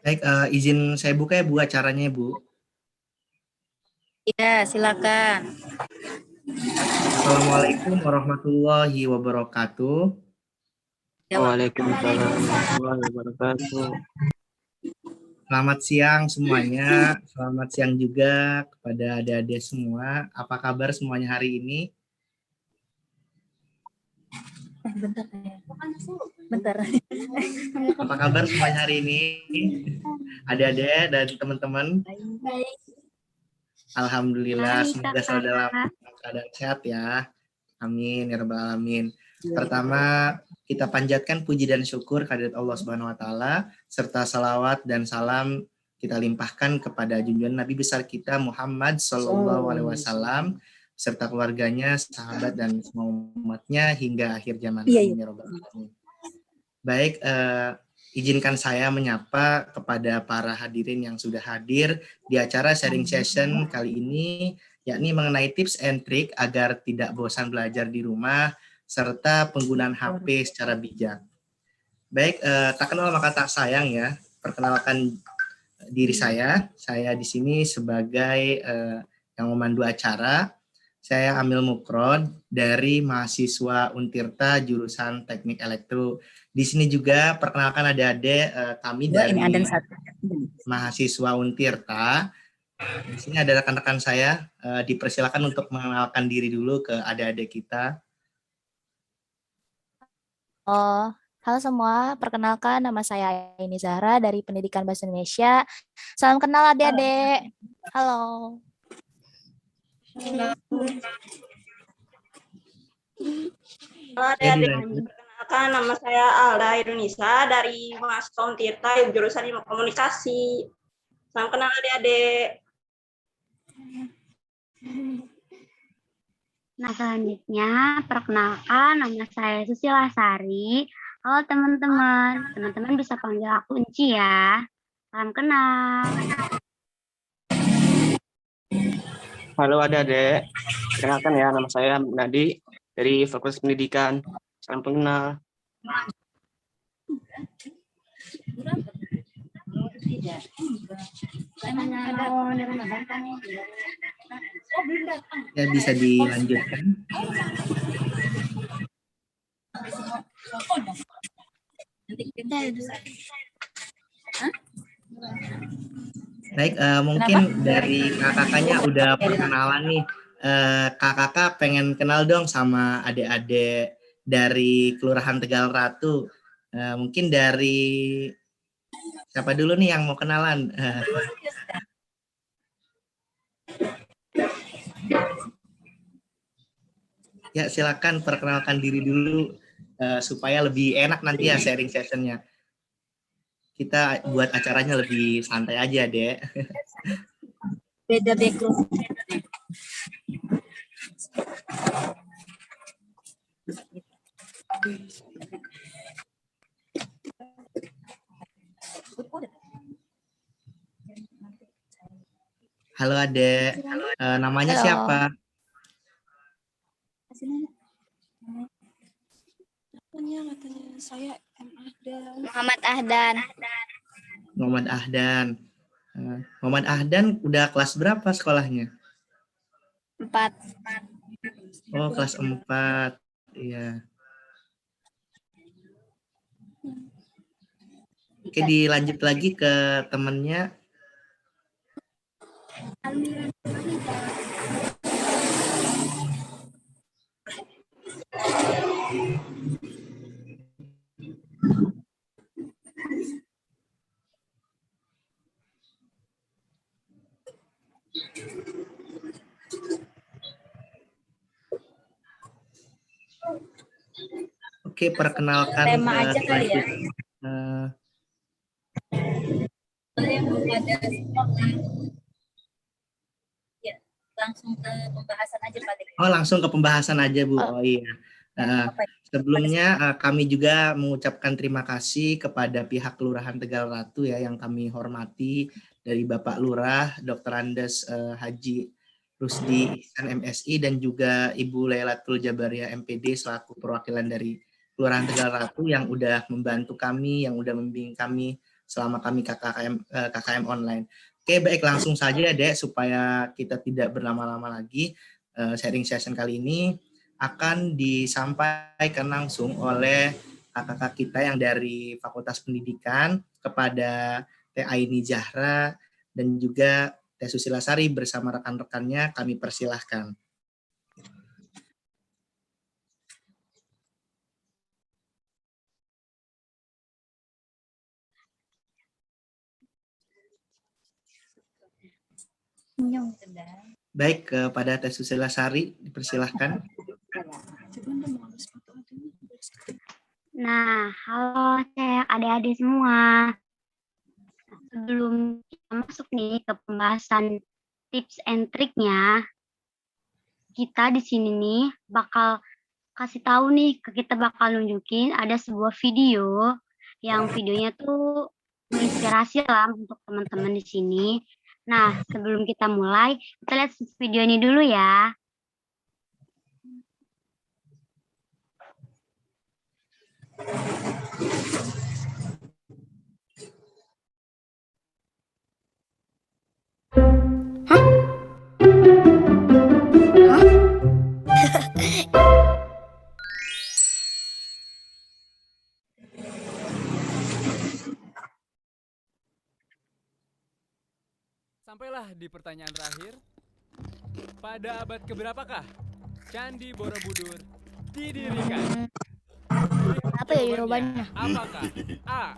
Baik, izin saya buka ya Bu acaranya Bu. Ya, silakan. Assalamualaikum warahmatullahi wabarakatuh. Waalaikumsalam warahmatullahi wabarakatuh. Selamat siang semuanya. Selamat siang juga kepada adik-adik semua. Apa kabar semuanya hari ini? Bentar. Apa kabar semuanya hari ini? Adik-adik dan teman-teman. Alhamdulillah, semoga selalu dalam keadaan sehat ya. Amin ya rabbal alamin. Pertama, kita panjatkan puji dan syukur kehadirat Allah Subhanahu wa taala serta salawat dan salam kita limpahkan kepada junjungan Nabi besar kita Muhammad sallallahu alaihi wasallam serta keluarganya, sahabat dan semua umatnya hingga akhir zaman. Amin ya rabbal alamin. Baik, izinkan saya menyapa kepada para hadirin yang sudah hadir di acara sharing session kali ini, yakni mengenai tips and trick agar tidak bosan belajar di rumah, serta penggunaan HP secara bijak. Baik, tak kenal maka tak sayang ya, perkenalkan diri saya di sini sebagai yang memandu acara. Saya Amil Mukrod dari mahasiswa Untirta jurusan Teknik Elektro. Di sini juga perkenalkan adik-adik kami dari mahasiswa Untirta. Di sini ada rekan-rekan saya, dipersilakan untuk mengenalkan diri dulu ke adik-adik kita. Oh, halo semua, perkenalkan nama saya Aini Zahra dari Pendidikan Bahasa Indonesia. Salam kenal adik-adik. Halo. Halo adik-adik, perkenalkan nama saya Alda Irunisa dari mahasiswa Untirta jurusan Ilmu Komunikasi. Salam kenal adik-adik. Nah, selanjutnya perkenalkan nama saya Susila Sari. Halo teman-teman, teman-teman bisa panggil aku Unci ya. Salam kenal. Halo adik-adik, kenalkan ya, nama saya Nadi dari Fakultas Pendidikan. Salam kenal. Ya, bisa dilanjutkan. Baik, mungkin dari kakak-kakaknya udah perkenalan nih. Kakak-kakak pengen kenal dong sama adik-adik dari Kelurahan Tegal Ratu. Mungkin dari siapa dulu nih yang mau kenalan? Ya, silakan perkenalkan diri dulu supaya lebih enak nanti ya sharing sessionnya. Kita buat acaranya lebih santai aja, Dek. Beda background. Halo, Adek. Namanya Halo. siapa? Katanya saya Muhammad Ahdan. Muhammad Ahdan. Muhammad Ahdan udah kelas berapa sekolahnya? 4. Oh, kelas 4. Iya. Oke, dilanjut lagi ke temennya. Oke, perkenalkan Tema aja kali ya. Yang ada ya, langsung ke pembahasan aja Pak. Oh, langsung ke pembahasan aja Bu. Oh iya. Sebelumnya kami juga mengucapkan terima kasih kepada pihak Kelurahan Tegal Ratu ya yang kami hormati, dari Bapak Lurah Dr. Andes Haji Rusdi Ihsan MSI dan juga Ibu Lailatul Jabaria MPD selaku perwakilan dari Kelurahan Tegal Ratu yang udah membantu kami, yang udah membimbing kami selama kami KKM online. Oke, baik, langsung saja Dek, supaya kita tidak berlama-lama lagi. Sharing session kali ini akan disampaikan langsung oleh kakak-kakak kita yang dari Fakultas Pendidikan kepada Teh Aini Zahra dan juga Teh Susila Sari bersama rekan-rekannya. Kami persilahkan. Baik, kepada Teh Susila Sari, dipersilahkan. Nah, halo cek adik-adik semua. Sebelum kita masuk nih ke pembahasan tips and triknya, kita di sini nih bakal kasih tahu nih, kita bakal nunjukin ada sebuah video yang videonya tuh menginspirasi lah untuk teman-teman di sini. Nah, sebelum kita mulai, kita lihat video ini dulu ya. Sampailah di pertanyaan terakhir. Pada abad keberapakah Candi Borobudur didirikan? Apa ya jawabannya? Apakah A.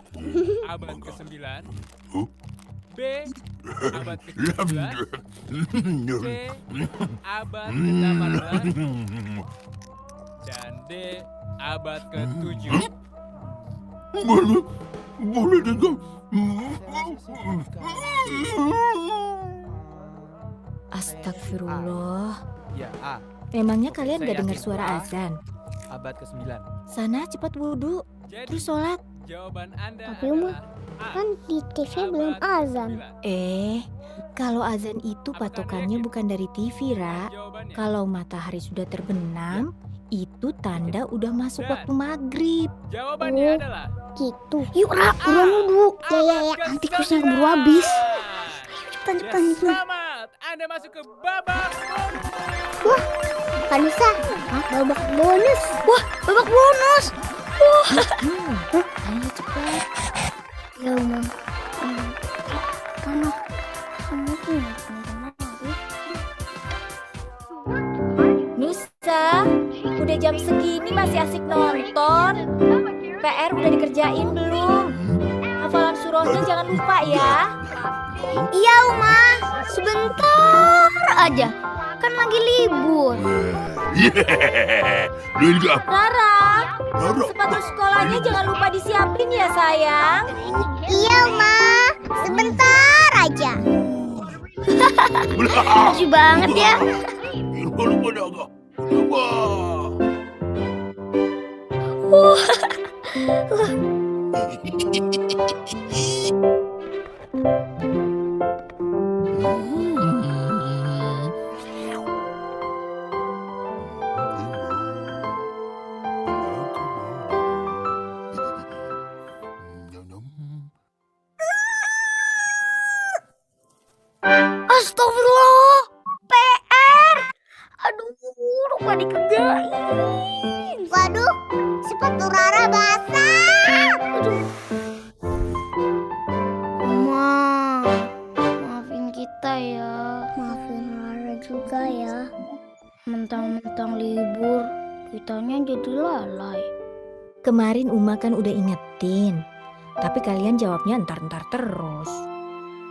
abad ke-9, B. abad ke-17, C. abad ke-18, dan D. abad ke-7? Boleh dengar? Astagfirullah. Ya, A. Memangnya kalian Saya gak dengar yakin suara A. azan? Abad ke-9. Sana cepat wudhu, Jadi, terus sholat. jawaban Anda Tapi Uma, adalah A. kan di TV belum abad azan. ke-9. Kalau azan itu patokannya bukan dari TV, Ra. Jawabannya. Kalau matahari sudah terbenam, itu tanda udah masuk waktu maghrib. Jawabannya Oh. adalah Gitu. Yuk, Ra, buruan wudhu. Ya. Nanti kursnya keburu habis. Cepetan. Selamat, Anda masuk ke babak bonus. Wah, Kanisa. Babak bonus. Wah, babak bonus. Ayo cepat. Ya, Uma. Mana? Kamu tuh teman-teman. Nusa, udah jam segini masih asik nonton. PR udah dikerjain belum? Hafalan surahnya jangan lupa ya. Iya, Uma. Sebentar aja. Kan lagi libur. Rara, sepatu sekolahnya jangan lupa disiapin ya sayang. Iya, Uma. Sebentar aja. Lucu banget ya. Astagfirullah. PR. Aduh, lupa dikerjain. Waduh, sepatu Rara basah. Aduh. Mama, maafin kita ya. Maafin Rara juga ya. Mentang-mentang libur, kitanya jadi lalai. Kemarin Uma kan udah ingetin, tapi kalian jawabnya entar-entar terus.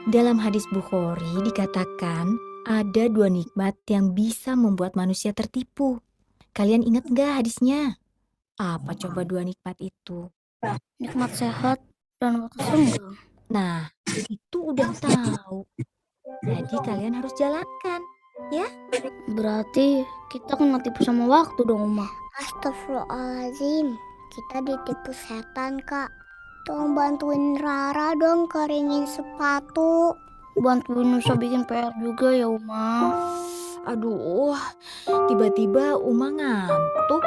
Dalam hadis Bukhari dikatakan ada 2 nikmat yang bisa membuat manusia tertipu. Kalian ingat nggak hadisnya? Apa coba 2 nikmat itu? Nikmat sehat dan waktu senggang. Nah, itu udah tahu. Jadi kalian harus jalankan, ya? Berarti kita kena tipu sama waktu dong, Uma. Astagfirullahaladzim. Kita ditipu setan, Kak. Tolong bantuin Rara dong keringin sepatu. Bantuin Nusa bikin PR juga ya, Uma. Aduh, tiba-tiba Uma ngantuk.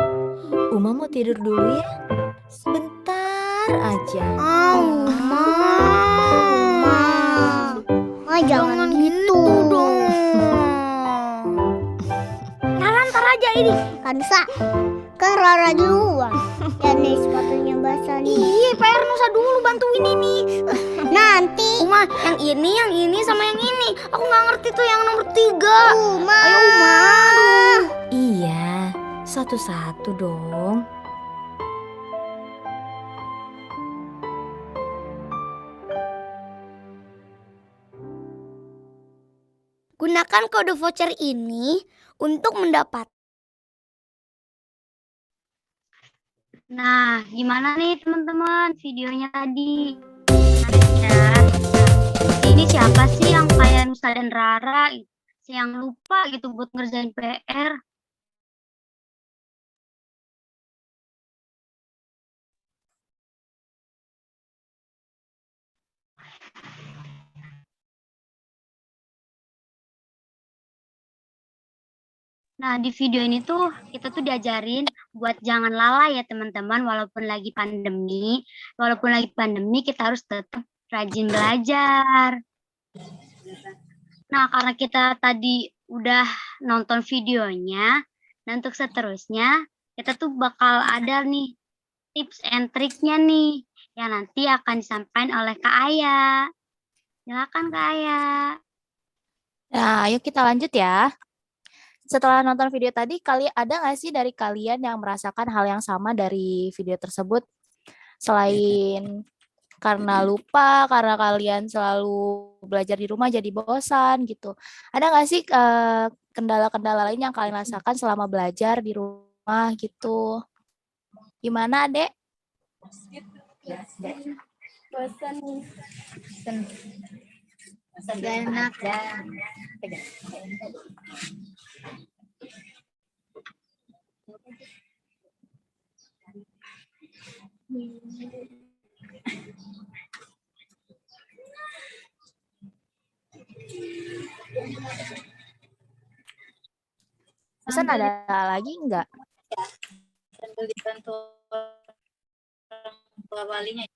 Uma mau tidur dulu ya? Sebentar aja. Uma. Nusa. Kan Rara duluan. Ya nih sepatunya basah nih. Iya, PR Nusa dulu bantuin ini. Nanti. Uma, yang ini sama yang ini. Aku nggak ngerti tuh yang nomor 3. Uma. Ayo Uma. Iya, satu-satu dong. Gunakan kode voucher ini untuk mendapat. Nah, gimana nih teman-teman videonya tadi? Ya, ini siapa sih yang kayak Nusa dan Rara yang lupa gitu buat ngerjain PR? Nah, di video ini tuh kita tuh diajarin buat jangan lalai ya teman-teman, walaupun lagi pandemi. Walaupun lagi pandemi kita harus tetap rajin belajar. Nah, karena kita tadi udah nonton videonya, dan untuk seterusnya kita tuh bakal ada nih tips and triknya nih yang nanti akan disampaikan oleh Kak Aya. Silakan Kak Aya. Nah, ayo kita lanjut ya. Setelah nonton video tadi, ada nggak sih dari kalian yang merasakan hal yang sama dari video tersebut? Selain karena lupa, karena kalian selalu belajar di rumah jadi bosan gitu. Ada nggak sih kendala-kendala lain yang kalian rasakan selama belajar di rumah gitu? Gimana, Dek? Bosan. Gak enak dan Bosan ada lagi nggak? sambil dibantu orang tua walinya.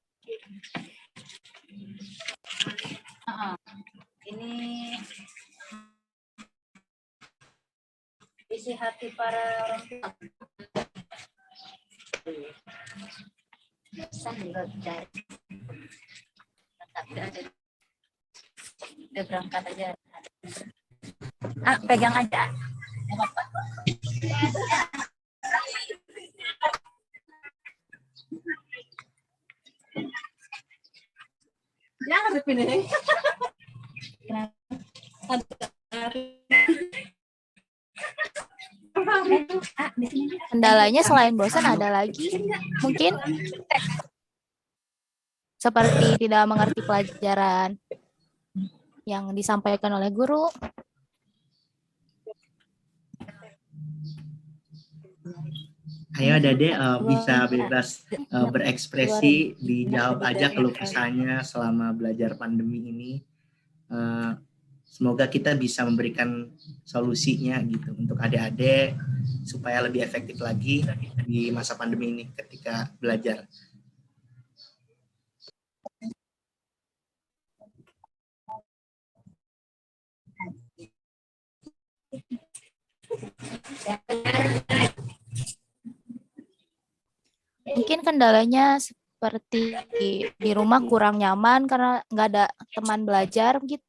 Ini isi hati para orang tua. Udah berangkat aja. Pegang aja. Nggak apa-apa. Jangan dipindahin. Kendalanya selain bosan ada lagi mungkin seperti tidak mengerti pelajaran yang disampaikan oleh guru. Ayo Dede bisa bebas berekspresi, dijawab aja keluh kesahnya selama belajar pandemi ini. Semoga kita bisa memberikan solusinya gitu untuk adik-adik supaya lebih efektif lagi di masa pandemi ini ketika belajar. Mungkin kendalanya seperti di rumah kurang nyaman karena nggak ada teman belajar gitu.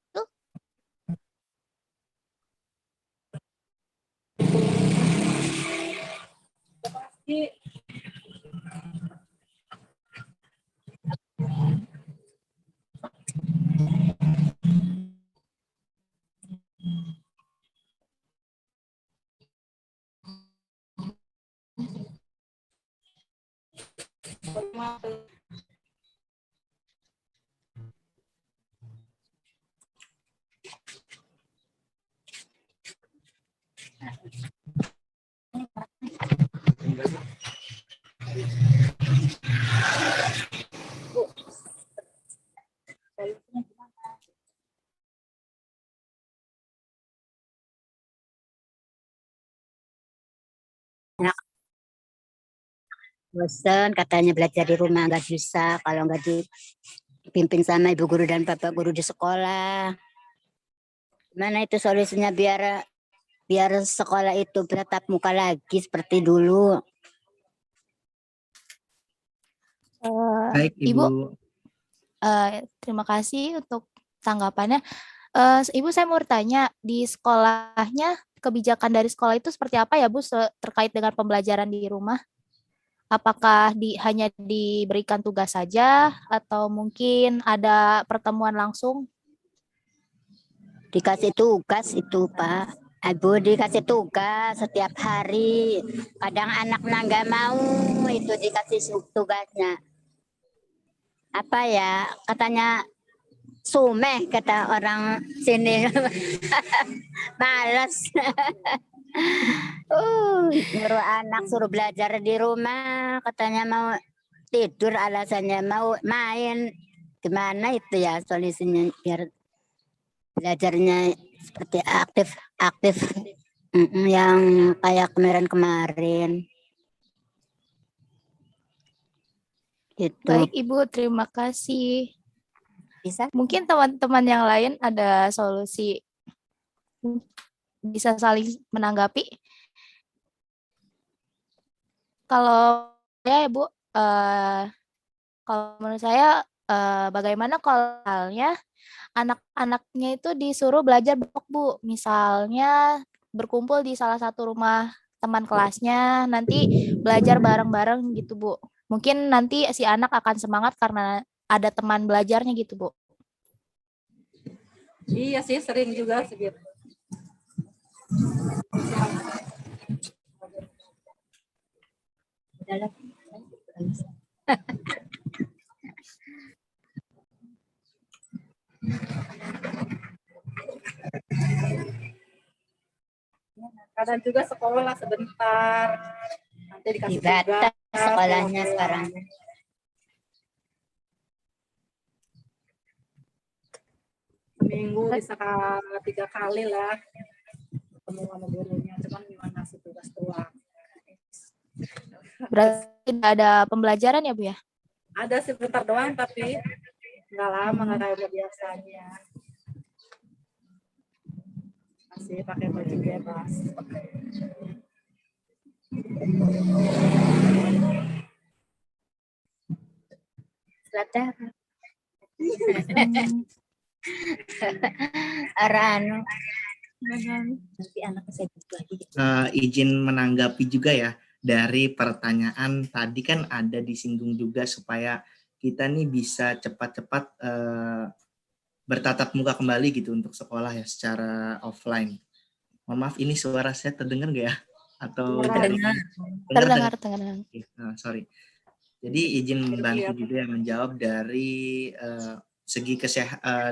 Bosan katanya belajar di rumah nggak bisa kalau nggak dipimpin sama ibu guru dan bapak guru di sekolah. Gimana itu solusinya biar biar sekolah itu bertatap muka lagi seperti dulu. Baik, Ibu, Ibu. terima kasih untuk tanggapannya. Ibu, saya mau bertanya, di sekolahnya kebijakan dari sekolah itu seperti apa ya Bu terkait dengan pembelajaran di rumah? Apakah hanya diberikan tugas saja atau mungkin ada pertemuan langsung? Dikasih tugas itu Pak. Ibu dikasih tugas setiap hari. Kadang anaknya nggak mau itu dikasih tugasnya. Apa ya, katanya sumeh kata orang sini. Males. Nyuruh anak suruh belajar di rumah, katanya mau tidur, alasannya mau main. Gimana itu ya solusinya biar belajarnya seperti aktif yang kayak kemarin-kemarin. Gitu. Baik Ibu, terima kasih. Bisa? Mungkin teman-teman yang lain ada solusi, bisa saling menanggapi. Kalau ya Bu, kalau menurut saya bagaimana kalau misalnya anak-anaknya itu disuruh belajar Bu, misalnya berkumpul di salah satu rumah teman kelasnya, nanti belajar bareng-bareng gitu Bu. Mungkin nanti si anak akan semangat karena ada teman belajarnya gitu Bu. Iya sih, sering juga segitu. Kadang juga sekolah sebentar, nanti dikasih Dibatas tugas, sekolahnya pulang. sekarang. Seminggu bisa 3 kali lah ketemu sama gurunya, cuman gimana sih tugas doang. Berarti tidak ada pembelajaran ya Bu ya? Ada sih bentar doang tapi nggak lama, nggak kayak biasanya. Masih pakai baju bebas. Selatan. Arano. Nanti anaknya saya lagi. Izin menanggapi juga ya dari pertanyaan tadi, kan ada disinggung juga supaya kita nih bisa cepat-cepat bertatap muka kembali gitu untuk sekolah ya secara offline. Mohon maaf, ini suara saya terdengar nggak ya? Atau Terdengar. Sorry. Jadi izin membantu juga yang menjawab dari segi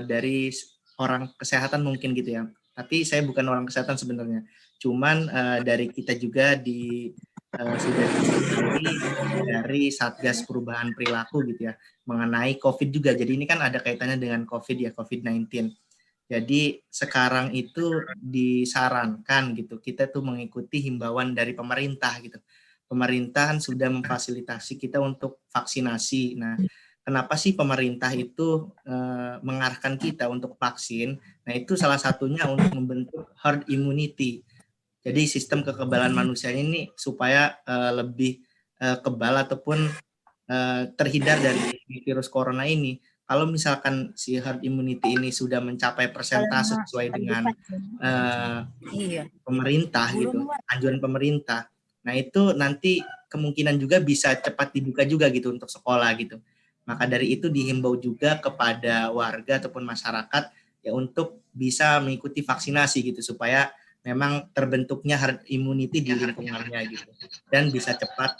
dari orang kesehatan mungkin gitu ya. Tapi saya bukan orang kesehatan sebenarnya. Cuman dari kita juga sudah diketahui dari Satgas Perubahan Perilaku gitu ya, mengenai COVID juga. Jadi ini kan ada kaitannya dengan COVID ya, COVID-19. Jadi sekarang itu disarankan gitu, kita tuh mengikuti himbauan dari pemerintah gitu. Pemerintahan sudah memfasilitasi kita untuk vaksinasi. Nah, kenapa sih pemerintah itu mengarahkan kita untuk vaksin? Nah, itu salah satunya untuk membentuk herd immunity. Jadi sistem kekebalan manusia ini supaya lebih kebal ataupun terhindar dari virus corona ini. Kalau misalkan si herd immunity ini sudah mencapai persentase sesuai dengan pemerintah gitu, anjuran pemerintah, nah itu nanti kemungkinan juga bisa cepat dibuka juga gitu untuk sekolah gitu. Maka dari itu dihimbau juga kepada warga ataupun masyarakat ya untuk bisa mengikuti vaksinasi gitu supaya memang terbentuknya herd immunity di lingkungannya gitu dan bisa cepat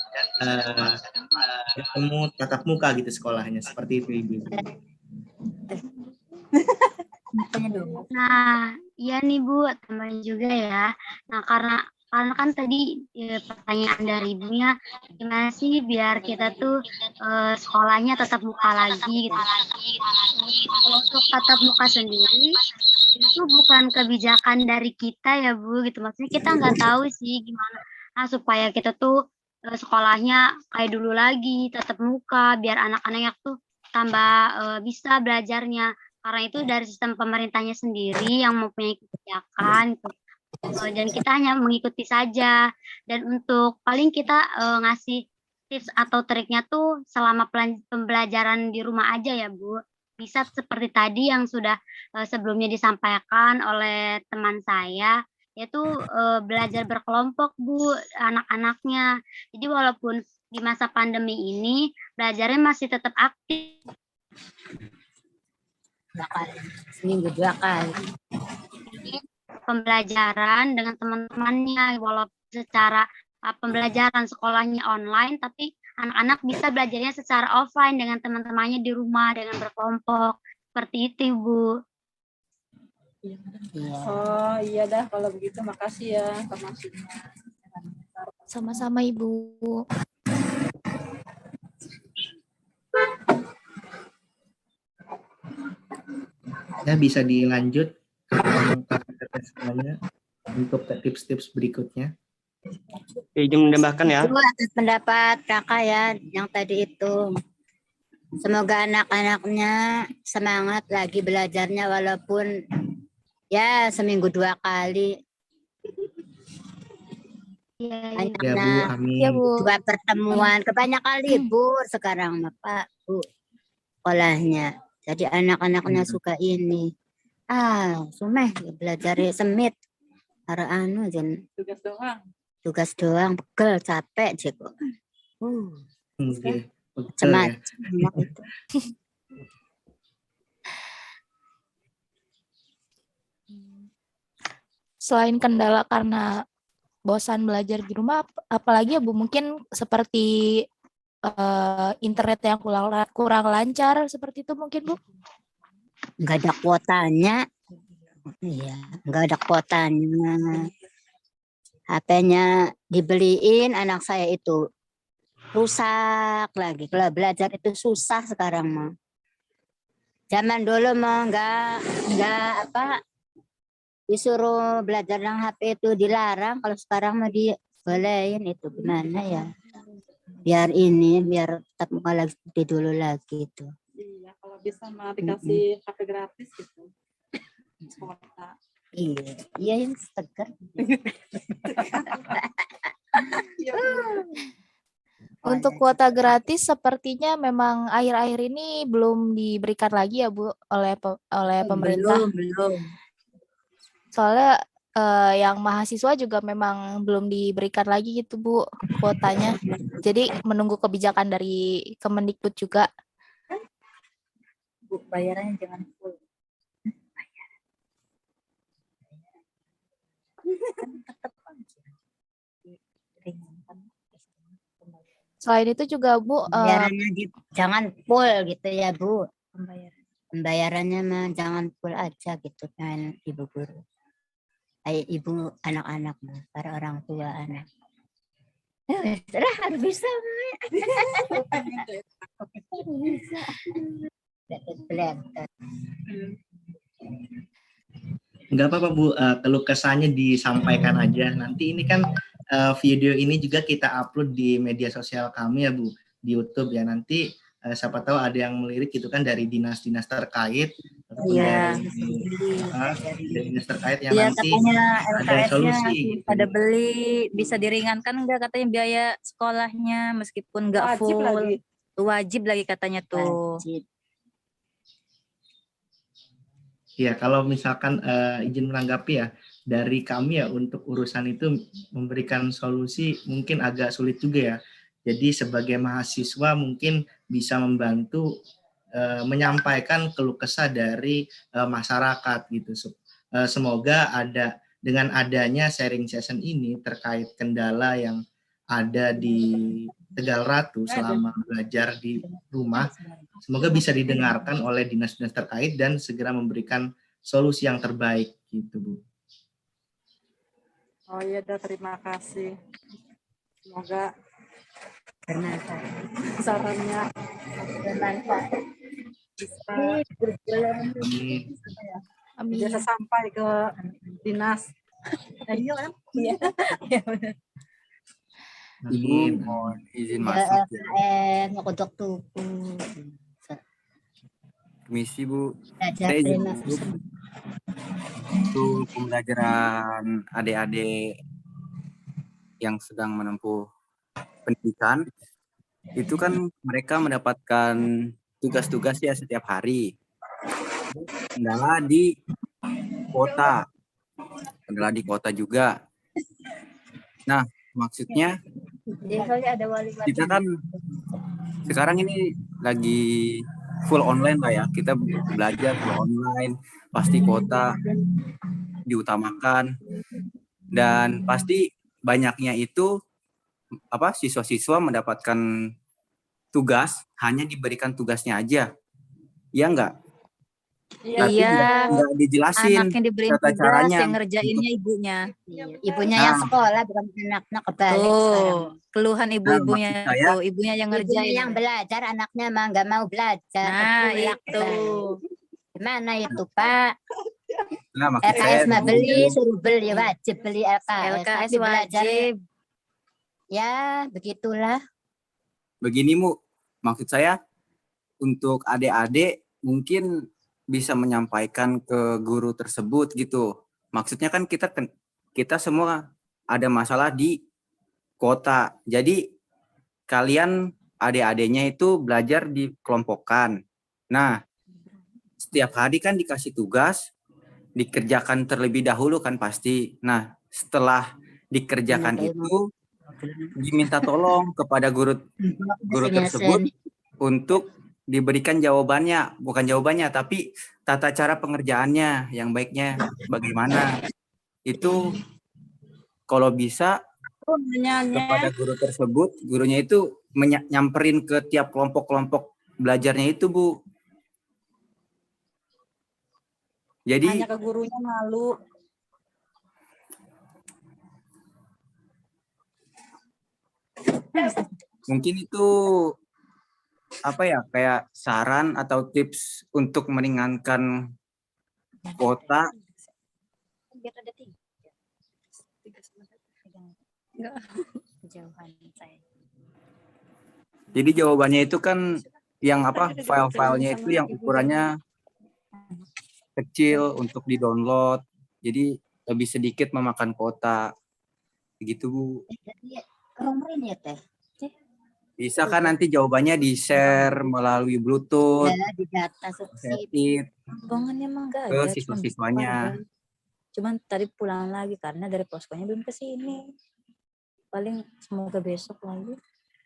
bertemu tatap muka gitu sekolahnya, seperti itu Ibu. Nah, iya nih Bu, tambahin juga ya. Nah, karena kan tadi pertanyaan dari ibunya, gimana sih biar kita tuh sekolahnya tetap muka lagi gitu. Kalau untuk tatap muka sendiri, itu bukan kebijakan dari kita ya Bu gitu. Maksudnya kita nggak tahu sih gimana supaya kita tuh sekolahnya kayak dulu lagi, tatap muka, biar anak-anak tuh tambah bisa belajarnya. Karena itu dari sistem pemerintahnya sendiri yang mempunyai kebijakan gitu. Dan kita hanya mengikuti saja. Dan untuk paling kita ngasih tips atau triknya tuh selama pembelajaran di rumah aja ya Bu. Bisa seperti tadi yang sudah sebelumnya disampaikan oleh teman saya, yaitu belajar berkelompok Bu, anak-anaknya. Jadi walaupun di masa pandemi ini belajarnya masih tetap aktif. 2 kali, seminggu 2 kali. Pembelajaran dengan teman-temannya, walaupun secara pembelajaran sekolahnya online, tapi anak-anak bisa belajarnya secara offline dengan teman-temannya di rumah dengan berkelompok. Seperti itu, Bu. Oh iya dah kalau begitu, makasih ya informasinya. Sama-sama Ibu. Ya, bisa dilanjut semuanya untuk tips-tips berikutnya. Izin menambahkan ya. Itu atas pendapat kakak ya yang tadi itu. Semoga anak-anaknya semangat lagi belajarnya walaupun ya seminggu 2 kali. Ya Bu, Banyaknya amin. Ya Bu. 2 pertemuan, kebanyakan libur sekarang Pak Bu sekolahnya. Jadi anak-anaknya suka ini. Sumeh belajar semit. Ara anu jen Tugas doang. tugas doang, pegel, capek Jeko. Oke, betul ya. Macam-macam itu. Selain kendala karena bosan belajar di rumah, apalagi ya Bu, mungkin seperti internet yang kurang lancar seperti itu mungkin Bu? Nggak ada kuotanya. Iya, nggak ada kuotanya. HP-nya dibeliin, anak saya itu rusak lagi. Kalau belajar itu susah sekarang mah. Zaman dulu mah nggak apa disuruh belajar dengan HP itu dilarang. Kalau sekarang mah dibolehin, itu gimana ya? Biar tetap muka lagi seperti dulu lagi itu. Iya, kalau bisa mah dikasih HP gratis gitu. Kuota. Iya yang segar. Untuk kuota gratis sepertinya memang akhir-akhir ini belum diberikan lagi ya Bu oleh pemerintah. Belum. Soalnya yang mahasiswa juga memang belum diberikan lagi gitu Bu kuotanya. Jadi menunggu kebijakan dari Kemendikbud juga. Bu, bayarannya jangan full. Selain itu juga Bu, Bayarannya jangan full gitu ya Bu. Pembayarannya mah jangan full aja gitu kan Ibu guru. Ibu anak-anak mah, para orang tua anak. Harus bisa. Enggak apa-apa Bu, keluh kesahnya disampaikan aja. Nanti ini kan video ini juga kita upload di media sosial kami ya Bu, di YouTube ya. Nanti siapa tahu ada yang melirik itu kan dari dinas-dinas terkait ataupun dari dinas terkait yang nanti ada solusi. Ada beli, bisa diringankan enggak katanya biaya sekolahnya meskipun enggak full. Wajib lagi katanya tuh. Wajib. Ya, kalau misalkan izin menanggapi ya, dari kami ya untuk urusan itu memberikan solusi mungkin agak sulit juga ya. Jadi sebagai mahasiswa mungkin bisa membantu menyampaikan keluh kesah dari masyarakat gitu. Semoga dengan adanya sharing session ini terkait kendala yang ada di Tegal Ratu selama belajar di rumah, semoga bisa didengarkan oleh dinas-dinas terkait dan segera memberikan solusi yang terbaik gitu Bu. Oh iya, terima kasih. Semoga sarannya bermanfaat. Bisa sampai ke dinas. Iya. Ibu mohon izin masuk ya. Mau kodok tuku. Permisi Bu. Belajar Saya izin terima masuk. kasih. Untuk pembelajaran adik-adik yang sedang menempuh pendidikan, itu kan mereka mendapatkan tugas-tugas ya setiap hari. Kendala di kota. Kendala di kota juga. Nah, maksudnya kita kan sekarang ini lagi full online lah ya. Kita belajar full online, pasti kota diutamakan. Dan pasti banyaknya itu siswa-siswa mendapatkan tugas hanya diberikan tugasnya aja. Ya enggak? Tapi enggak dijelasin Anaknya diberiin tata tugas, caranya. yang ngerjainnya ibunya. Ibunya yang sekolah, bukan anaknya kebalik sekarang. Keluhan ibu-ibunya maksud saya- tuh, ibunya yang Ibunya ngerjain. yang belajar, anaknya mah nggak mau belajar. Nah, Ketulak itu. kebalik. Gimana itu, Pak? Nah, maksud saya LKS mah beli, begini, suruh beli, wajib beli LKS. LKS Tapi belajar, wajib. ya begitulah. begini Mu, maksud saya untuk adik-adik mungkin bisa menyampaikan ke guru tersebut gitu. Maksudnya kan kita semua ada masalah di kota. Jadi kalian adik-adiknya itu belajar dikelompokkan. Nah, setiap hari kan dikasih tugas, dikerjakan terlebih dahulu kan pasti. Nah, setelah dikerjakan itu diminta tolong kepada guru tersebut untuk diberikan jawabannya, bukan jawabannya tapi tata cara pengerjaannya yang baiknya bagaimana. Itu kalau bisa kepada guru tersebut, gurunya itu nyamperin ke tiap kelompok-kelompok belajarnya itu, Bu. Jadi Hanya ke gurunya malu. mungkin itu kayak saran atau tips untuk meringankan kota. Jadi jawabannya itu kan yang file-filenya itu yang ukurannya kecil untuk di-download. Jadi lebih sedikit memakan kuota. Begitu, Bu. Ya, Teh. Bisa kan nanti jawabannya di-share melalui Bluetooth, Ya, di data setting Bohongannya emang enggak ke ada. siswa-siswanya. Cuman tadi pulang lagi karena dari poskonya belum ke sini. Paling semoga besok lagi.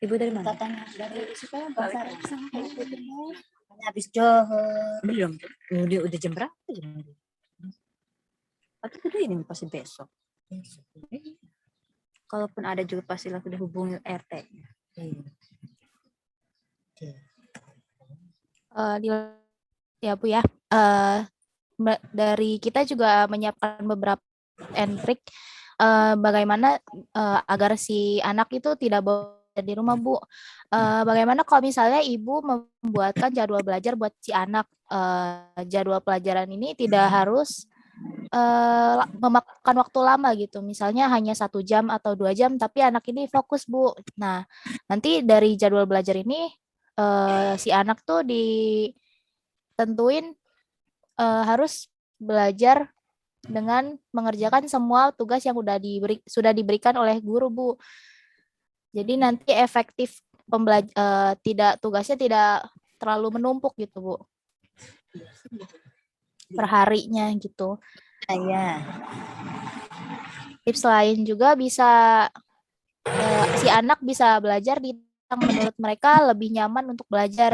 Ibu dari mana? Katanya dari Supaya pasar. Habis Johor. Belum. Udah jam berapa? Atau udah ini pasti besok. Kalaupun ada juga pasti lah udah hubungi RT. Ya Bu ya. Dari kita juga menyiapkan beberapa and trick bagaimana agar si anak itu tidak bosan di rumah, Bu. Bagaimana kalau misalnya ibu membuatkan jadwal belajar buat si anak, jadwal pelajaran ini tidak harus memakan waktu lama gitu, misalnya hanya 1 jam atau 2 jam, tapi anak ini fokus, Bu. Nah, nanti dari jadwal belajar ini si anak tuh ditentuin harus belajar dengan mengerjakan semua tugas yang sudah diberikan oleh guru, Bu. Jadi nanti efektif tugasnya tidak terlalu menumpuk gitu, Bu. Perharinya gitu. Iya. Tips lain juga bisa si anak bisa belajar di yang menurut mereka lebih nyaman untuk belajar.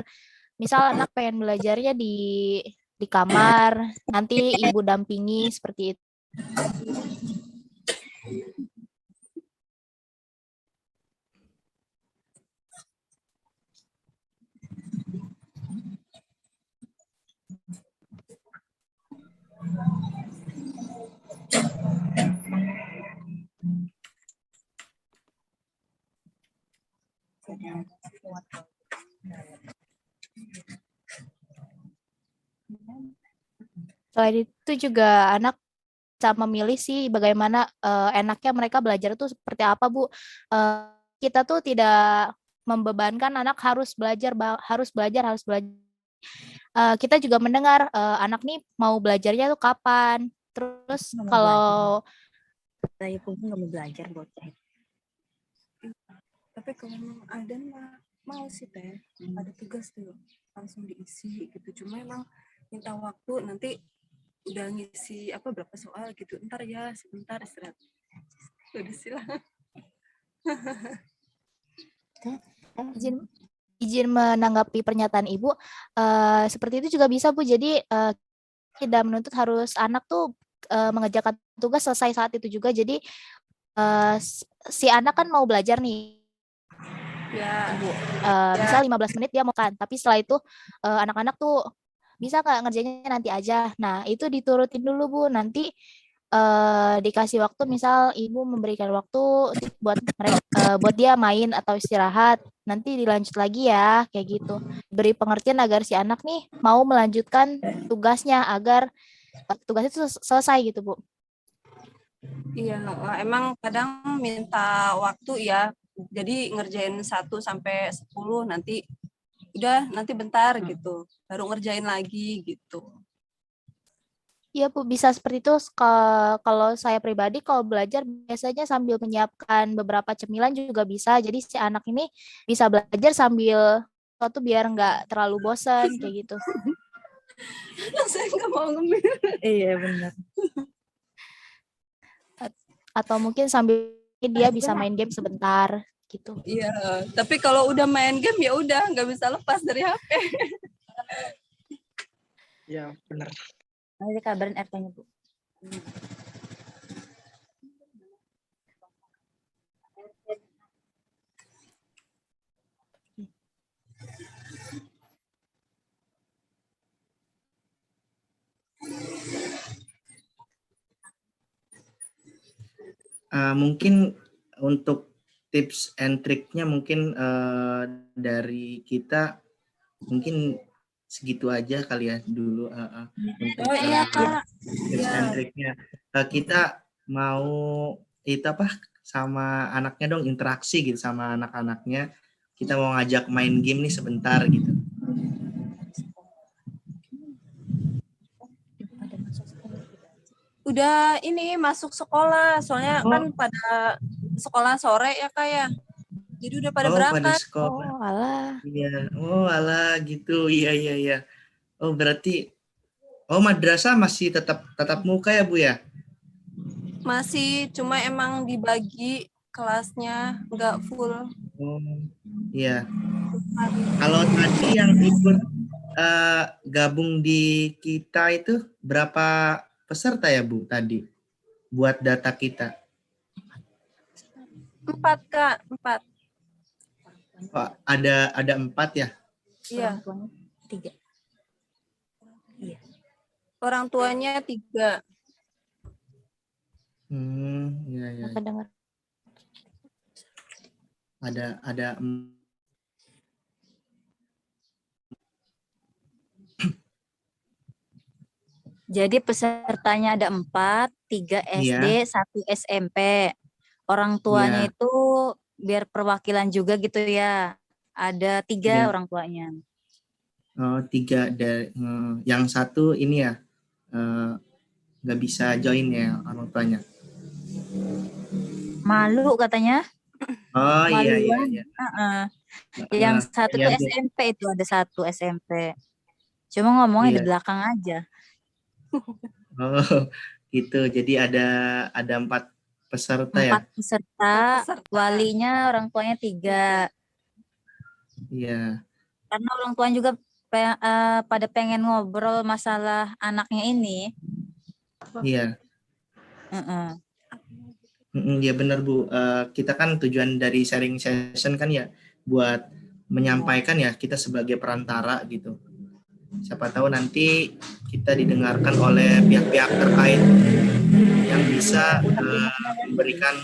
Misal anak pengen belajarnya di kamar, nanti ibu dampingi seperti itu. Selain itu juga anak bisa memilih sih bagaimana enaknya mereka belajar itu seperti apa, Bu. Kita tuh tidak membebankan anak harus belajar. Kita juga mendengar anak nih mau belajarnya tuh kapan. Terus Nggak mau kalau Saya pun nggak mau belajar bocah. Tapi kalau memang ada mau sih teh, ada tugas tuh langsung diisi gitu. Cuma emang minta waktu nanti udah ngisi apa berapa soal gitu. Ntar ya sebentar istirahat. Udah silah. izin menanggapi pernyataan Ibu, seperti itu juga bisa Bu. Jadi tidak menuntut harus anak tuh mengerjakan tugas selesai saat itu juga. Jadi si anak kan mau belajar nih, Ya, Bu. Misal 15 menit dia mau kan, tapi setelah itu anak-anak tuh bisa nggak ngerjainnya nanti aja. Nah itu diturutin dulu Bu. Nanti dikasih waktu, misal ibu memberikan waktu buat mereka, buat dia main atau istirahat, nanti dilanjut lagi ya, kayak gitu. Beri pengertian agar si anak nih mau melanjutkan tugasnya, agar tugasnya itu selesai gitu Bu. iya, emang kadang minta waktu ya. Jadi ngerjain 1 sampai 10 nanti udah nanti bentar gitu. Baru ngerjain lagi gitu. Iya Bu, bisa seperti itu. Kalau saya pribadi kalau belajar biasanya sambil menyiapkan beberapa cemilan juga bisa. Jadi si anak ini bisa belajar sambil sesuatu biar nggak terlalu bosan kayak gitu. Saya nggak mau ngemil. Iya benar. Atau mungkin sambil dia bisa main game sebentar gitu. Iya, tapi kalau udah main game ya udah nggak bisa lepas dari HP. Ya, benar. Nanti kabarin RT-nya Bu. Mungkin untuk tips and triknya mungkin dari kita mungkin segitu aja kali ya dulu untuk Oh iya Kak. tips and triknya. Kita mau itu apa sama anaknya dong, interaksi gitu sama anak-anaknya. Kita mau ngajak main game nih sebentar gitu. Udah ini masuk sekolah, soalnya kan pada sekolah sore ya Kak ya. Jadi udah pada pada berangkat. sekolah. Oh alah. Iya, alah gitu. Iya. Oh, berarti madrasah masih tatap muka ya, Bu ya? Masih, cuma emang dibagi kelasnya nggak full. Oh, iya. Kalau tadi yang ikut gabung di kita itu berapa peserta ya, Bu, tadi? Buat data kita. 4 Kak, 4. Oh, ada 4 ya? Iya. Orang tuanya 3. Iya. Orang tuanya 3. Iya. Kedengar. Ada Jadi pesertanya ada 4, 3 SD, 1 SMP. Orang tuanya itu biar perwakilan juga gitu ya. Ada 3 orang tuanya. Oh, 3 dari yang 1 ini ya nggak bisa join ya orang tuanya. Malu katanya. Oh iya. Yang 1 tuh SMP, itu ada 1 SMP. Cuma ngomongnya di belakang aja. Oh gitu. Jadi ada 4 peserta ya? 4 peserta, walinya orang tuanya 3. Iya. Karena orang tuanya juga pada pengen ngobrol masalah anaknya ini. Iya. Ya benar Bu. Kita kan tujuan dari sharing session kan ya buat menyampaikan ya, kita sebagai perantara gitu. Siapa tahu nanti kita didengarkan oleh pihak-pihak terkait yang bisa memberikan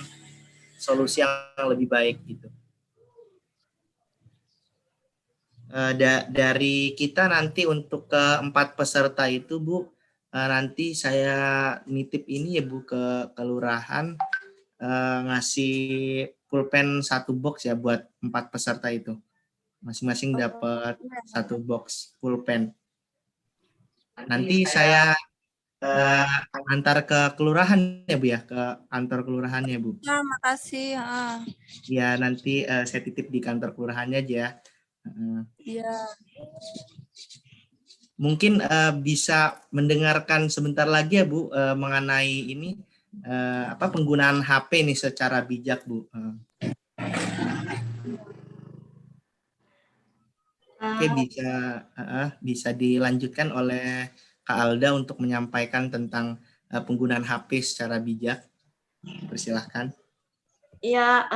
solusi yang lebih baik gitu. Dari kita nanti untuk ke-4 peserta itu Bu, nanti saya nitip ini ya Bu ke kelurahan, ngasih pulpen 1 box ya buat 4 peserta itu. Masing-masing dapat 1 box pulpen. Nanti saya eh, antar ke kelurahan ya Bu ya, ke kantor kelurahannya Bu. Nah, makasih. Ya nanti saya titip di kantor kelurahannya aja. Iya. Mungkin bisa mendengarkan sebentar lagi ya Bu mengenai ini penggunaan HP nih secara bijak Bu. Oke, bisa dilanjutkan oleh Kak Alda untuk menyampaikan tentang penggunaan HP secara bijak. Persilahkan. Ya,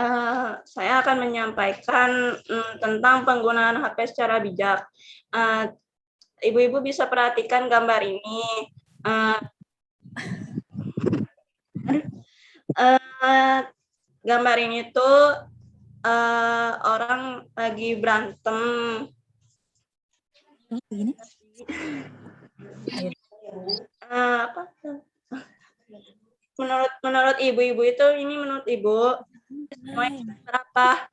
saya akan menyampaikan tentang penggunaan HP secara bijak. Ibu-ibu bisa perhatikan gambar ini. Gambar ini tuh orang lagi berantem. Menurut ibu-ibu itu ini menurut ibu semuanya berapa?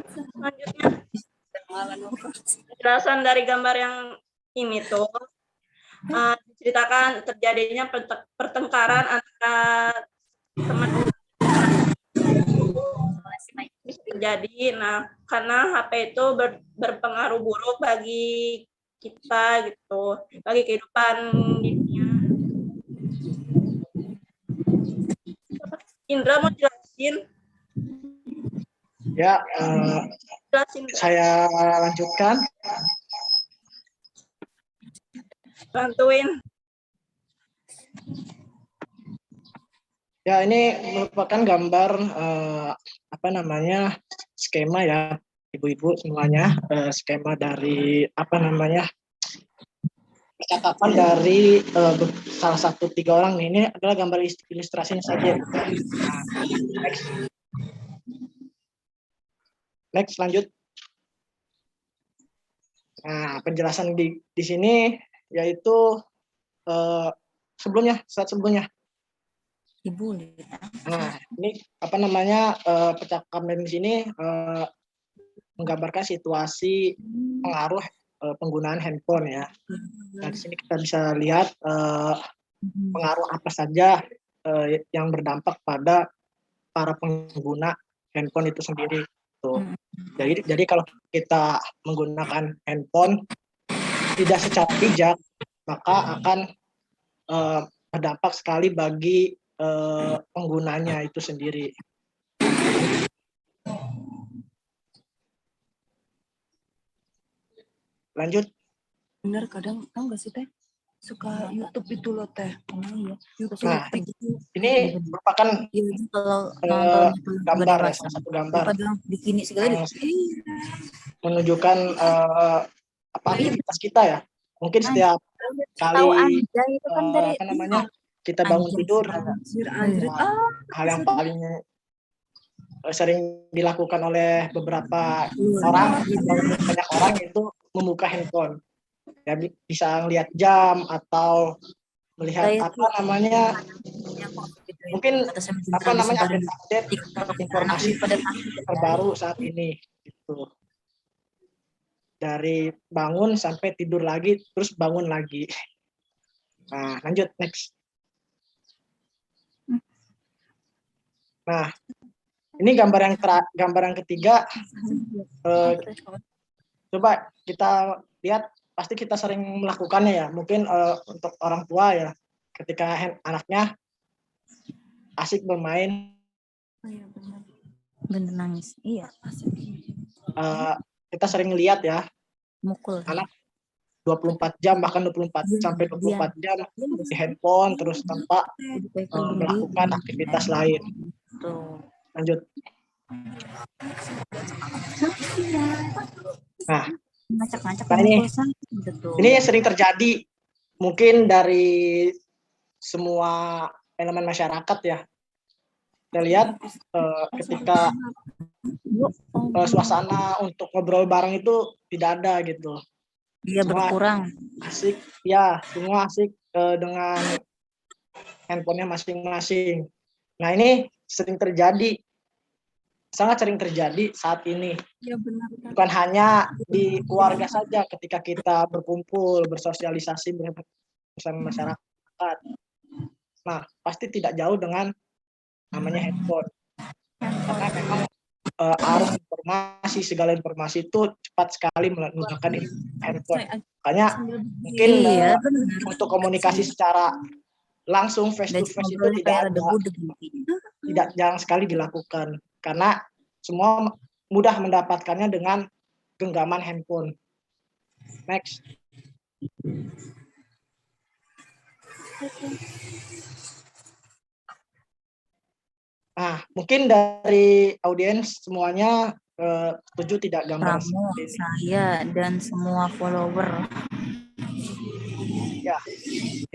Selanjutnya penjelasan dari gambar yang ini tuh diceritakan terjadinya pertengkaran antara teman bisa terjadi. Nah, karena HP itu berpengaruh buruk bagi kita gitu, bagi kehidupan dunia. Indra mau jelasin? Ya, saya lanjutkan. Bantuin. Ya, ini merupakan gambar skema ya, ibu-ibu semuanya, skema dari percakapan dari salah satu 3 orang nih. Ini adalah gambar ilustrasinya saja. Next, lanjut. Nah, penjelasan di sini yaitu slide sebelumnya. Ibu. Nah, ini percakapan di sini menggambarkan situasi pengaruh penggunaan handphone ya. Nah, di sini kita bisa lihat pengaruh apa saja yang berdampak pada para pengguna handphone itu sendiri. Tuh. Jadi kalau kita menggunakan handphone tidak secara bijak, maka akan berdampak sekali bagi penggunanya itu sendiri. Lanjut. Bener, kadang tahu nggak sih Teh? Suka YouTube itu loh Teh. Nah, ini merupakan gambar ya, salah satu gambar bikini segala menunjukkan aktivitas kita ya. Mungkin setiap kali kita bangun tidur, hal yang paling sering dilakukan oleh beberapa orang atau banyak orang itu membuka handphone. Ya, bisa melihat jam atau melihat mungkin update informasi terbaru saat ini gitu. Dari bangun sampai tidur lagi terus bangun lagi. Nah, lanjut next. Nah, ini gambar yang ketiga. Coba kita lihat, pasti kita sering melakukannya ya. Mungkin untuk orang tua ya, ketika anaknya asik bermain, bener nangis. Iya. kita sering lihat ya, mukul anak 24 jam bahkan 24 sampai 24 jam di handphone terus tanpa melakukan aktivitas lain. Lanjut. Nah, ini sering terjadi mungkin dari semua elemen masyarakat ya. Kita lihat ketika suasana untuk ngobrol bareng itu tidak ada gitu. Iya, berkurang. Asik, ya, semua asik dengan handphonenya masing-masing. Nah, ini sering terjadi sangat sering terjadi saat ini. Iya benar. Bukan hanya di keluarga saja ketika kita berkumpul, bersosialisasi bersama masyarakat. Nah, pasti tidak jauh dengan namanya handphone. Karena memang arus informasi, segala informasi itu cepat sekali menggunakan handphone. Makanya mungkin untuk komunikasi secara langsung face to face itu tidak jarang sekali dilakukan karena semua mudah mendapatkannya dengan genggaman handphone. Next. Nah, mungkin dari audiens semuanya setuju tidak gambar Kamu, saya, dan semua follower. Ya,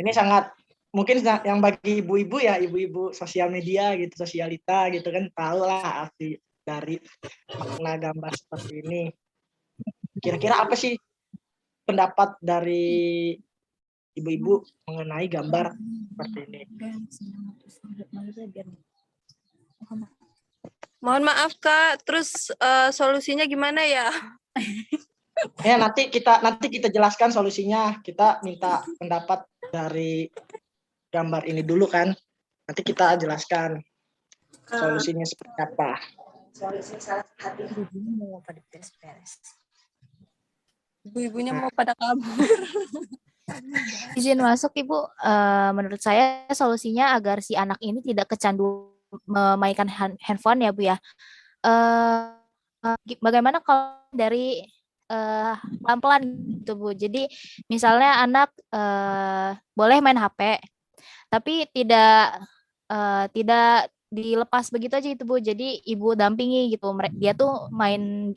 ini sangat mungkin yang bagi ibu-ibu ya, ibu-ibu sosial media gitu, sosialita gitu kan, tahu lah arti dari makna gambar seperti ini. Kira-kira apa sih pendapat dari ibu-ibu mengenai gambar seperti ini? Mohon maaf Kak, terus solusinya gimana ya? Ya nanti kita jelaskan solusinya. Kita minta pendapat dari gambar ini dulu kan. Nanti kita jelaskan solusinya seperti apa. Solusi salah hati. Ibu-ibunya mau pada beres-beres. Ibu-ibunya mau pada kabur. Izin masuk Ibu, menurut saya solusinya agar si anak ini tidak kecanduan memainkan handphone ya Bu ya. Bagaimana kalau dari pelan-pelan gitu Bu. Jadi misalnya anak boleh main HP, tapi tidak dilepas begitu aja itu Bu. Jadi ibu dampingi gitu. Dia tuh main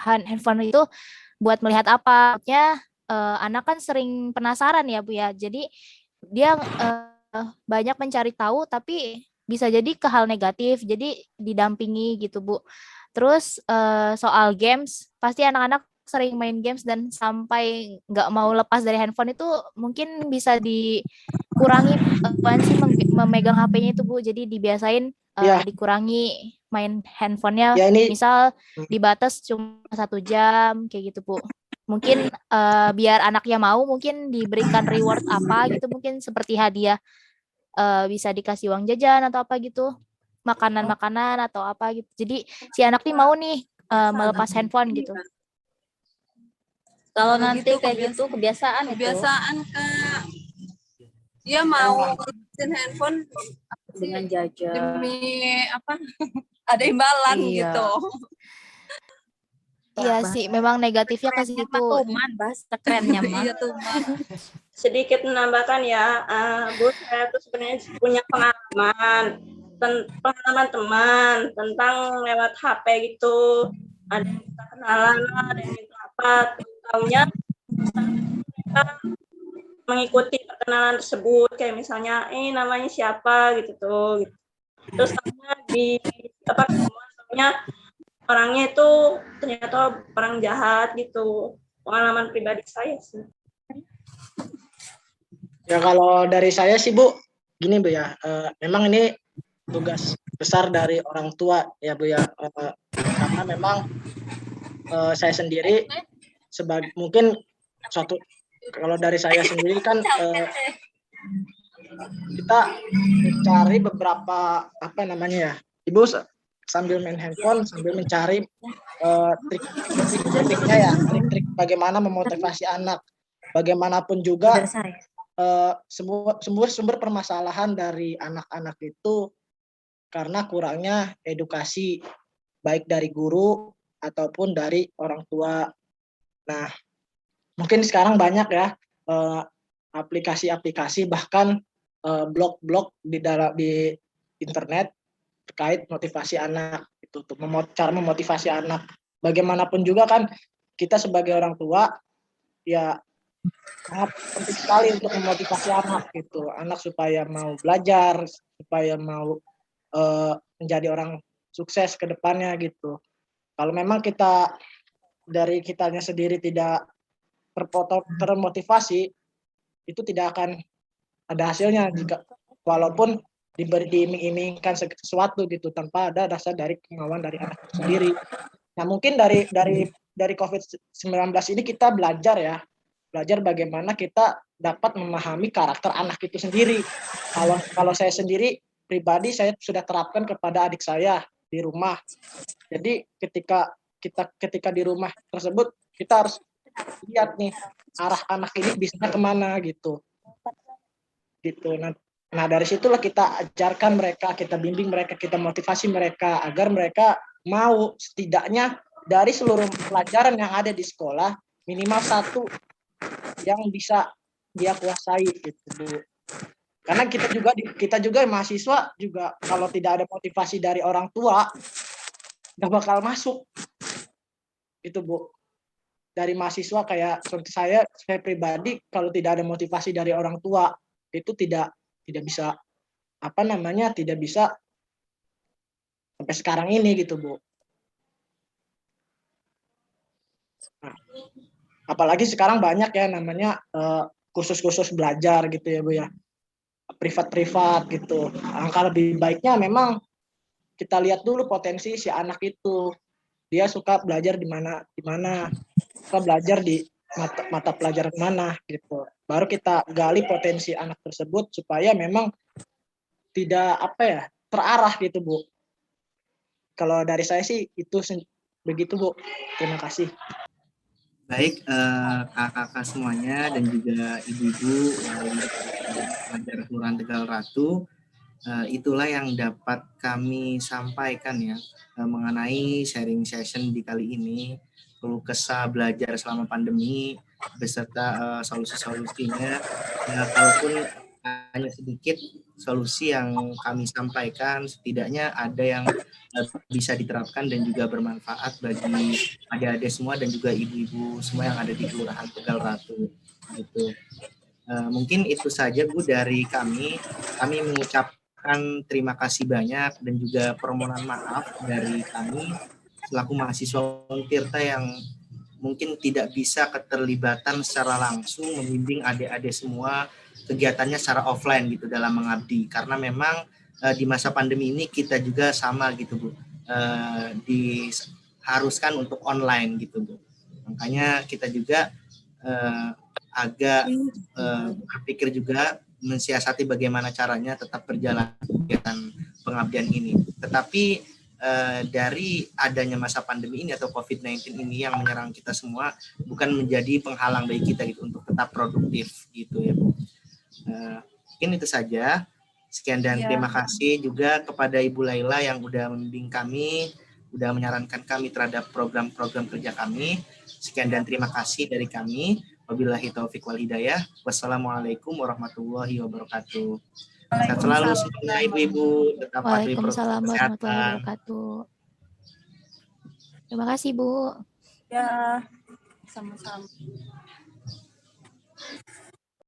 handphone itu buat melihat apa. Maksudnya anak kan sering penasaran ya Bu ya. Jadi dia banyak mencari tahu tapi bisa jadi ke hal negatif. Jadi didampingi gitu Bu. Terus soal games, pasti anak-anak sering main games dan sampai nggak mau lepas dari handphone itu mungkin bisa dikurangi sih memegang HP-nya itu Bu. Jadi dibiasain dikurangi main handphonenya. Misal dibatas cuma 1 jam kayak gitu Bu. Mungkin biar anaknya mau mungkin diberikan reward apa gitu, mungkin seperti hadiah, bisa dikasih uang jajan atau apa gitu, makanan-makanan atau apa gitu. Jadi si anak nih mau nih melepas handphone gitu. Kalau nanti kayak gitu kebiasaan Kak. Dia mau ngurusin handphone dengan jajan. Demi apa? Ada imbalan gitu. Iya sih, memang negatifnya ke situ. Tuman, bahasa kerennya mah. Sedikit menambahkan ya, Bu, saya tuh sebenarnya punya pengalaman teman tentang lewat HP gitu. Ada yang minta kenalan, ada yang minta apa, tahunya kita mengikuti perkenalan tersebut, kayak misalnya namanya siapa gitu tuh. Terus di apa namanya orangnya itu ternyata orang jahat gitu. Pengalaman pribadi saya sih. Ya kalau dari saya sih Bu, gini Bu ya, memang ini tugas besar dari orang tua ya Bu ya, karena memang saya sendiri sebagai mungkin kalau dari saya sendiri kan kita mencari beberapa apa namanya ya, Ibu sambil main handphone sambil mencari trik-triknya ya, trik-trik bagaimana memotivasi anak. Bagaimanapun juga sumber permasalahan dari anak-anak itu karena kurangnya edukasi baik dari guru ataupun dari orang tua. Nah, mungkin sekarang banyak ya aplikasi-aplikasi bahkan blog-blog di internet terkait motivasi anak itu untuk cara memotivasi anak. Bagaimanapun juga kan kita sebagai orang tua ya sangat penting sekali untuk memotivasi anak gitu, anak supaya mau belajar, supaya mau menjadi orang sukses ke depannya gitu. Kalau memang kita dari kitanya sendiri tidak termotivasi, itu tidak akan ada hasilnya jika walaupun diiming-imingkan sesuatu gitu tanpa ada dasar dari kemauan dari anak sendiri. Nah, mungkin dari COVID-19 ini kita belajar bagaimana kita dapat memahami karakter anak itu sendiri. Kalau saya sendiri pribadi, saya sudah terapkan kepada adik saya di rumah. Jadi ketika di rumah tersebut kita harus lihat nih arah anak ini bisanya kemana gitu. Nah, dari situlah kita ajarkan mereka, kita bimbing mereka, kita motivasi mereka agar mereka mau setidaknya dari seluruh pelajaran yang ada di sekolah minimal satu yang bisa dia kuasai gitu, Bu. Karena kita juga mahasiswa juga kalau tidak ada motivasi dari orang tua nggak bakal masuk. Itu, Bu. Dari mahasiswa kayak seperti saya pribadi kalau tidak ada motivasi dari orang tua itu tidak bisa tidak bisa sampai sekarang ini gitu, Bu. Nah, apalagi sekarang banyak ya namanya kursus-kursus belajar gitu ya, Bu ya. Privat gitu. Angka lebih baiknya memang kita lihat dulu potensi si anak itu. Dia suka belajar di mana, suka belajar di mata pelajaran mana gitu. Baru kita gali potensi anak tersebut supaya memang tidak terarah gitu, Bu. Kalau dari saya sih itu begitu, Bu. Terima kasih. Baik, kakak-kakak semuanya dan juga ibu-ibu pelajar Kelurahan Tegal Ratu, itulah yang dapat kami sampaikan ya mengenai sharing session di kali ini, keluh kesah belajar selama pandemi beserta solusi-solusinya. Kalaupun hanya sedikit solusi yang kami sampaikan, setidaknya ada yang bisa diterapkan dan juga bermanfaat bagi adik-adik semua dan juga ibu-ibu semua yang ada di Kelurahan Tegal Ratu gitu. Mungkin itu saja, Bu, dari kami. Kami mengucapkan terima kasih banyak dan juga permohonan maaf dari kami selaku mahasiswa Untirta yang mungkin tidak bisa keterlibatan secara langsung membimbing adik-adik semua kegiatannya secara offline gitu dalam mengabdi, karena memang di masa pandemi ini kita juga sama gitu, Bu, diharuskan untuk online gitu, Bu. Makanya kita juga agak berpikir juga mensiasati bagaimana caranya tetap berjalan kegiatan pengabdian ini. Tetapi dari adanya masa pandemi ini atau COVID-19 ini yang menyerang kita semua bukan menjadi penghalang bagi kita gitu untuk tetap produktif gitu ya, Bu. Mungkin itu saja. Sekian dan terima kasih juga kepada Ibu Laila yang udah membimbing kami, udah menyarankan kami terhadap program-program kerja kami. Sekian dan terima kasih dari kami. Wabillahi taufik wal hidayah. Wassalamualaikum warahmatullahi wabarakatuh. Sehat selalu semuanya ibu-ibu, tetap patuhi protokol Waalaikumsalam warahmatullahi kesehatan. wabarakatuh. Terima kasih, Bu. Ya, sama-sama.